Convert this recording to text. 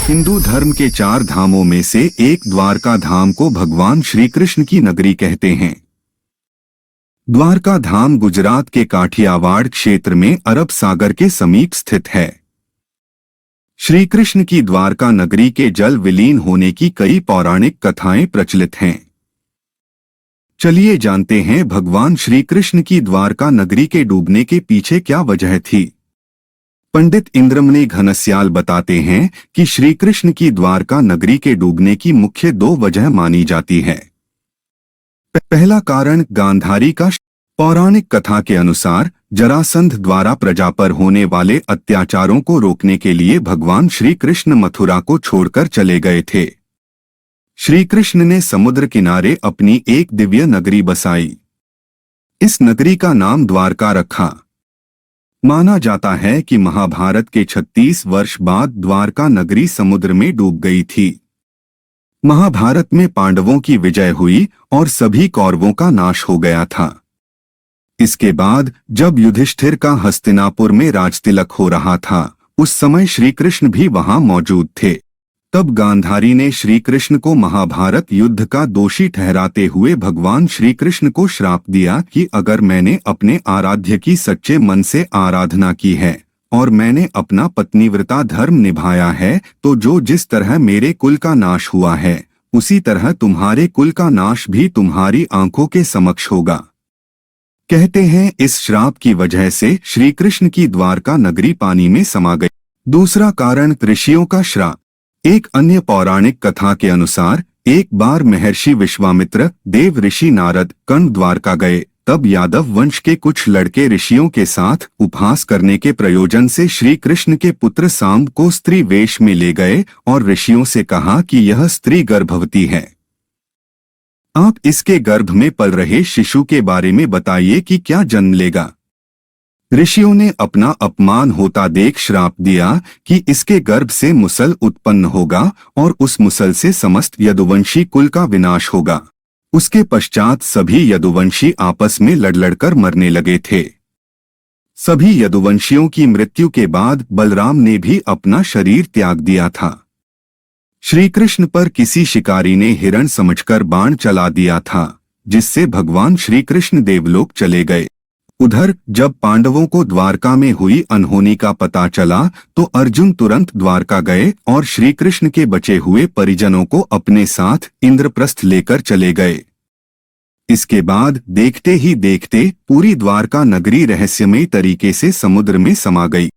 हिंदू धर्म के 4 धामों में से एक द्वारका धाम को भगवान श्री कृष्ण की नगरी कहते हैं। द्वारका धाम गुजरात के काठियावाड़ क्षेत्र में अरब सागर के समीप स्थित है। श्री कृष्ण की द्वारका नगरी के जल विलीन होने की कई पौराणिक कथाएं प्रचलित हैं। चलिए जानते हैं भगवान श्री कृष्ण की द्वारका नगरी के डूबने के पीछे क्या वजह थी। पंडित इंद्रमणि घनश्याल बताते हैं कि श्री कृष्ण की द्वारका नगरी के डूबने की मुख्य 2 वजह मानी जाती है। पहला कारण गांधारी का। पौराणिक कथा के अनुसार जरासंध द्वारा प्रजा पर होने वाले अत्याचारों को रोकने के लिए भगवान श्री कृष्ण मथुरा को छोड़कर चले गए थे। श्री कृष्ण ने समुद्र किनारे अपनी एक दिव्य नगरी बसाई। इस नगरी का नाम द्वारका रखा। माना जाता है कि महाभारत के 36 वर्ष बाद द्वारका नगरी समुद्र में डूब गई थी। महाभारत में पांडवों की विजय हुई और सभी कौरवों का नाश हो गया था। इसके बाद जब युधिष्ठिर का हस्तिनापुर में राजतिलक हो रहा था, उस समय श्री कृष्ण भी वहां मौजूद थे। तब गांधारी ने श्री कृष्ण को महाभारत युद्ध का दोषी ठहराते हुए भगवान श्री कृष्ण को श्राप दिया कि अगर मैंने अपने आराध्य की सच्चे मन से आराधना की है और मैंने अपना पत्नीव्रता धर्म निभाया है, तो जो जिस तरह मेरे कुल का नाश हुआ है, उसी तरह तुम्हारे कुल का नाश भी तुम्हारी आंखों के समक्ष होगा। कहते हैं इस श्राप की वजह से श्री कृष्ण की द्वारका नगरी पानी में समा गई। दूसरा कारण ऋषियों का श्राप। एक अन्य पौराणिक कथा के अनुसार एक बार महर्षि विश्वामित्र, देव ऋषि नारद कर्ण द्वारका गए। तब यादव वंश के कुछ लड़के ऋषियों के साथ उपहास करने के प्रयोजन से श्री कृष्ण के पुत्र सांब को स्त्री वेश में ले गए और ऋषियों से कहा कि यह स्त्री गर्भवती है। आप इसके गर्भ में पल रहे शिशु के बारे में बताइए कि क्या जन्म लेगा। ऋषियों ने अपना अपमान होता देख श्राप दिया कि इसके गर्भ से मुसल उत्पन्न होगा और उस मुसल से समस्त यदुवंशी कुल का विनाश होगा। उसके पश्चात सभी यदुवंशी आपस में लड़-लड़कर मरने लगे थे। सभी यदुवंशियों की मृत्यु के बाद बलराम ने भी अपना शरीर त्याग दिया था। श्री कृष्ण पर किसी शिकारी ने हिरण समझकर बाण चला दिया था, जिससे भगवान श्री कृष्ण देवलोक चले गए। उधर जब पांडवों को द्वारका में हुई अनहोनी का पता चला तो अर्जुन तुरंत द्वारका गए और श्री कृष्ण के बचे हुए परिजनों को अपने साथ इंद्रप्रस्थ लेकर चले गए। इसके बाद देखते ही देखते पूरी द्वारका नगरी रहस्यमय तरीके से समुद्र में समा गई।